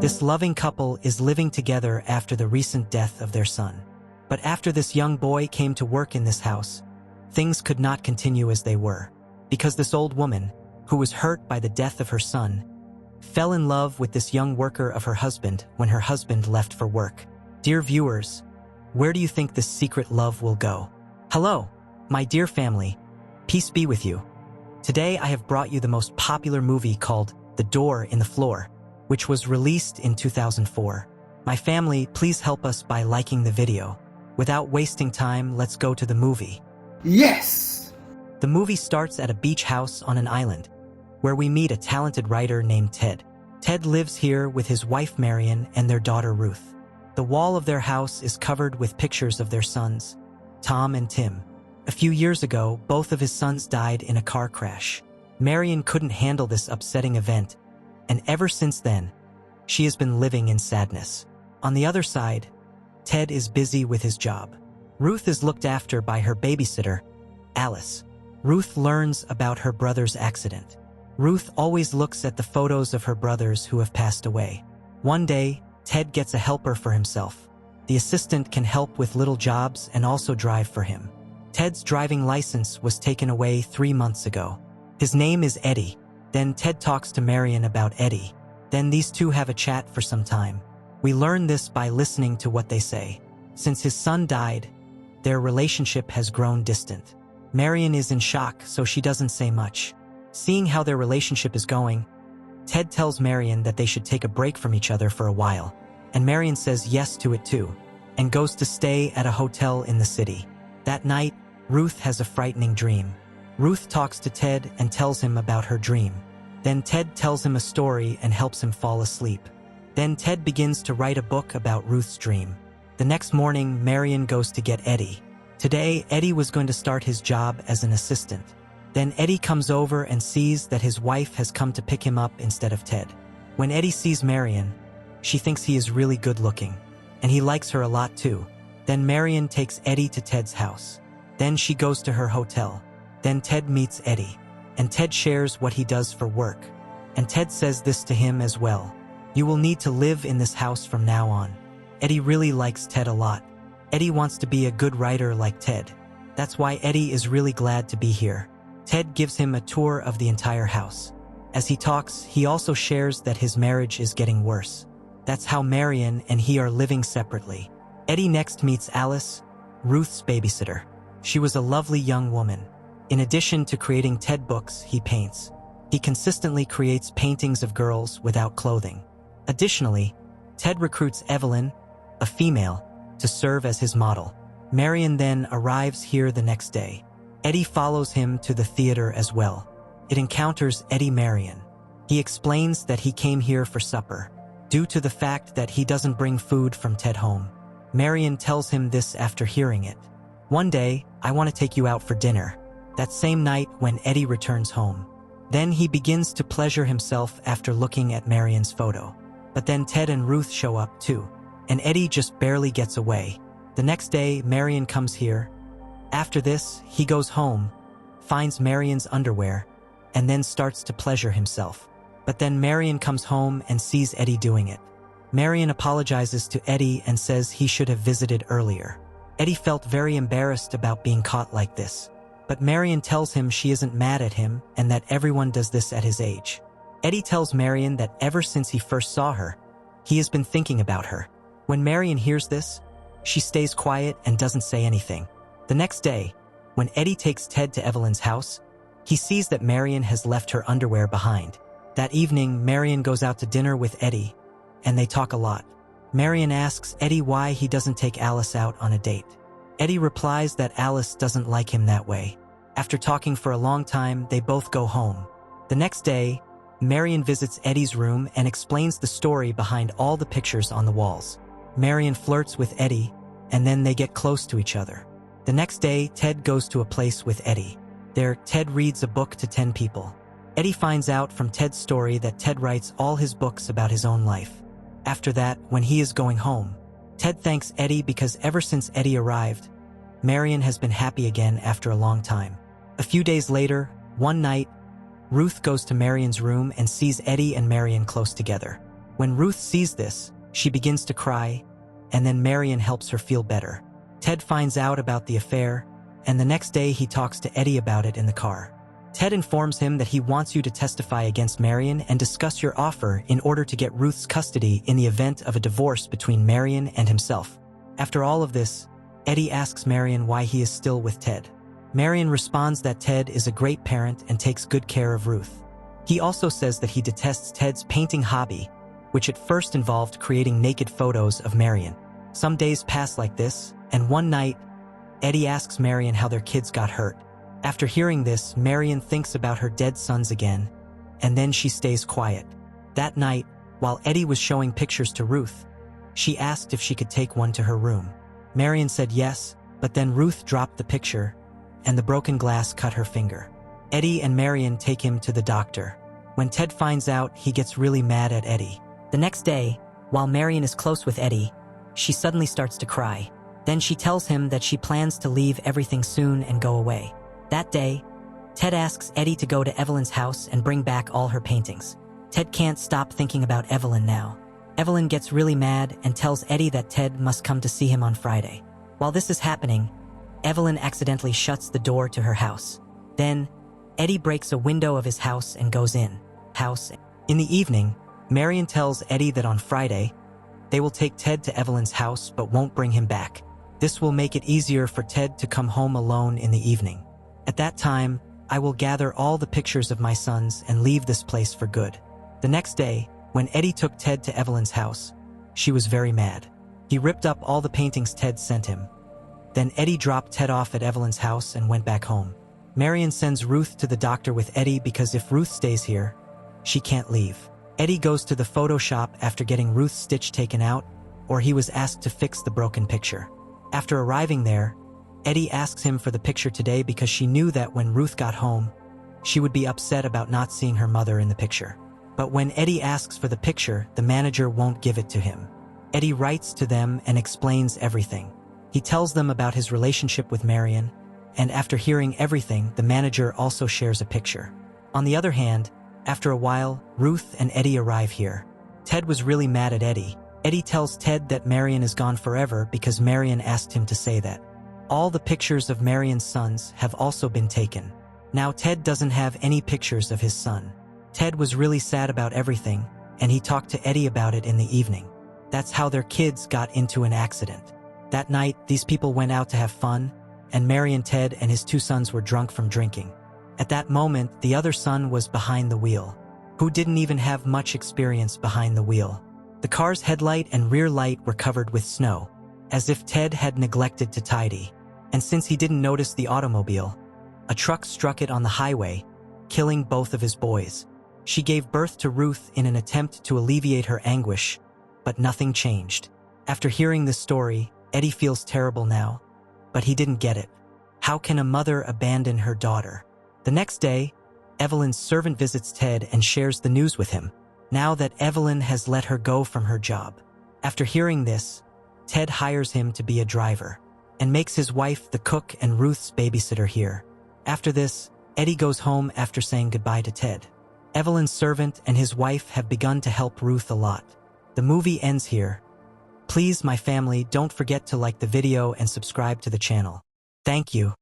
This loving couple is living together after the recent death of their son. But after this young boy came to work in this house, things could not continue as they were, because this old woman, who was hurt by the death of her son, fell in love with this young worker of her husband when her husband left for work. Dear viewers, where do you think this secret love will go? Hello, my dear family. Peace be with you. Today I have brought you the most popular movie called The Door in the Floor, which was released in 2004. My family, please help us by liking the video. Without wasting time, let's go to the movie. Yes! The movie starts at a beach house on an island, where we meet a talented writer named Ted. Ted lives here with his wife Marion and their daughter Ruth. The wall of their house is covered with pictures of their sons, Tom and Tim. A few years ago, both of his sons died in a car crash. Marion couldn't handle this upsetting event, and ever since then, she has been living in sadness. On the other side, Ted is busy with his job. Ruth is looked after by her babysitter, Alice. Ruth learns about her brother's accident. Ruth always looks at the photos of her brothers who have passed away. One day, Ted gets a helper for himself. The assistant can help with little jobs and also drive for him. Ted's driving license was taken away 3 months ago. His name is Eddie. Then Ted talks to Marion about Eddie. Then these two have a chat for some time. We learn this by listening to what they say. Since his son died, their relationship has grown distant. Marion is in shock, so she doesn't say much. Seeing how their relationship is going, Ted tells Marion that they should take a break from each other for a while, and Marion says yes to it too, and goes to stay at a hotel in the city. That night, Ruth has a frightening dream. Ruth talks to Ted and tells him about her dream. Then Ted tells him a story and helps him fall asleep. Then Ted begins to write a book about Ruth's dream. The next morning, Marion goes to get Eddie. Today, Eddie was going to start his job as an assistant. Then Eddie comes over and sees that his wife has come to pick him up instead of Ted. When Eddie sees Marion, she thinks he is really good looking, and he likes her a lot too. Then Marion takes Eddie to Ted's house. Then she goes to her hotel. Then Ted meets Eddie, and Ted shares what he does for work. And Ted says this to him as well. You will need to live in this house from now on. Eddie really likes Ted a lot. Eddie wants to be a good writer like Ted. That's why Eddie is really glad to be here. Ted gives him a tour of the entire house. As he talks, he also shares that his marriage is getting worse. That's how Marion and he are living separately. Eddie next meets Alice, Ruth's babysitter. She was a lovely young woman. In addition to creating Ted books, he paints. He consistently creates paintings of girls without clothing. Additionally, Ted recruits Evelyn, a female, to serve as his model. Marion then arrives here the next day. Eddie follows him to the theater as well. It encounters Eddie Marion. He explains that he came here for supper, due to the fact that he doesn't bring food from Ted home. Marion tells him this after hearing it. One day, I want to take you out for dinner. That same night when Eddie returns home. Then he begins to pleasure himself after looking at Marion's photo. But then Ted and Ruth show up too, and Eddie just barely gets away. The next day, Marion comes here. After this, he goes home, finds Marion's underwear, and then starts to pleasure himself. But then Marion comes home and sees Eddie doing it. Marion apologizes to Eddie and says he should have visited earlier. Eddie felt very embarrassed about being caught like this. But Marion tells him she isn't mad at him and that everyone does this at his age. Eddie tells Marion that ever since he first saw her, he has been thinking about her. When Marion hears this, she stays quiet and doesn't say anything. The next day, when Eddie takes Ted to Evelyn's house, he sees that Marion has left her underwear behind. That evening, Marion goes out to dinner with Eddie, and they talk a lot. Marion asks Eddie why he doesn't take Alice out on a date. Eddie replies that Alice doesn't like him that way. After talking for a long time, they both go home. The next day, Marion visits Eddie's room and explains the story behind all the pictures on the walls. Marion flirts with Eddie, and then they get close to each other. The next day, Ted goes to a place with Eddie. There, Ted reads a book to 10 people. Eddie finds out from Ted's story that Ted writes all his books about his own life. After that, when he is going home, Ted thanks Eddie because ever since Eddie arrived, Marion has been happy again after a long time. A few days later, one night, Ruth goes to Marion's room and sees Eddie and Marion close together. When Ruth sees this, she begins to cry, and then Marion helps her feel better. Ted finds out about the affair, and the next day he talks to Eddie about it in the car. Ted informs him that he wants you to testify against Marion and discuss your offer in order to get Ruth's custody in the event of a divorce between Marion and himself. After all of this, Eddie asks Marion why he is still with Ted. Marion responds that Ted is a great parent and takes good care of Ruth. He also says that he detests Ted's painting hobby, which at first involved creating naked photos of Marion. Some days pass like this, and one night, Eddie asks Marion how their kids got hurt. After hearing this, Marion thinks about her dead sons again, and then she stays quiet. That night, while Eddie was showing pictures to Ruth, she asked if she could take one to her room. Marion said yes, but then Ruth dropped the picture, and the broken glass cut her finger. Eddie and Marion take him to the doctor. When Ted finds out, he gets really mad at Eddie. The next day, while Marion is close with Eddie, she suddenly starts to cry. Then she tells him that she plans to leave everything soon and go away. That day, Ted asks Eddie to go to Evelyn's house and bring back all her paintings. Ted can't stop thinking about Evelyn now. Evelyn gets really mad and tells Eddie that Ted must come to see him on Friday. While this is happening, Evelyn accidentally shuts the door to her house. Then, Eddie breaks a window of his house and goes in. In the evening, Marion tells Eddie that on Friday, they will take Ted to Evelyn's house but won't bring him back. This will make it easier for Ted to come home alone in the evening. At that time, I will gather all the pictures of my sons and leave this place for good. The next day, when Eddie took Ted to Evelyn's house, she was very mad. He ripped up all the paintings Ted sent him. Then Eddie dropped Ted off at Evelyn's house and went back home. Marion sends Ruth to the doctor with Eddie because if Ruth stays here, she can't leave. Eddie goes to the photo shop after getting Ruth's stitch taken out, or he was asked to fix the broken picture. After arriving there, Eddie asks him for the picture today because she knew that when Ruth got home, she would be upset about not seeing her mother in the picture. But when Eddie asks for the picture, the manager won't give it to him. Eddie writes to them and explains everything. He tells them about his relationship with Marion, and after hearing everything, the manager also shares a picture. On the other hand, after a while, Ruth and Eddie arrive here. Ted was really mad at Eddie. Eddie tells Ted that Marion is gone forever because Marion asked him to say that. All the pictures of Marion's sons have also been taken. Now Ted doesn't have any pictures of his son. Ted was really sad about everything, and he talked to Eddie about it in the evening. That's how their kids got into an accident. That night, these people went out to have fun, and Marion, Ted, and his two sons were drunk from drinking. At that moment, the other son was behind the wheel, who didn't even have much experience behind the wheel. The car's headlight and rear light were covered with snow, as if Ted had neglected to tidy. And since he didn't notice the automobile, a truck struck it on the highway, killing both of his boys. She gave birth to Ruth in an attempt to alleviate her anguish, but nothing changed. After hearing this story, Eddie feels terrible now, but he didn't get it. How can a mother abandon her daughter? The next day, Evelyn's servant visits Ted and shares the news with him, now that Evelyn has let her go from her job. After hearing this, Ted hires him to be a driver, and makes his wife the cook and Ruth's babysitter here. After this, Eddie goes home after saying goodbye to Ted. Evelyn's servant and his wife have begun to help Ruth a lot. The movie ends here. Please, my family, don't forget to like the video and subscribe to the channel. Thank you.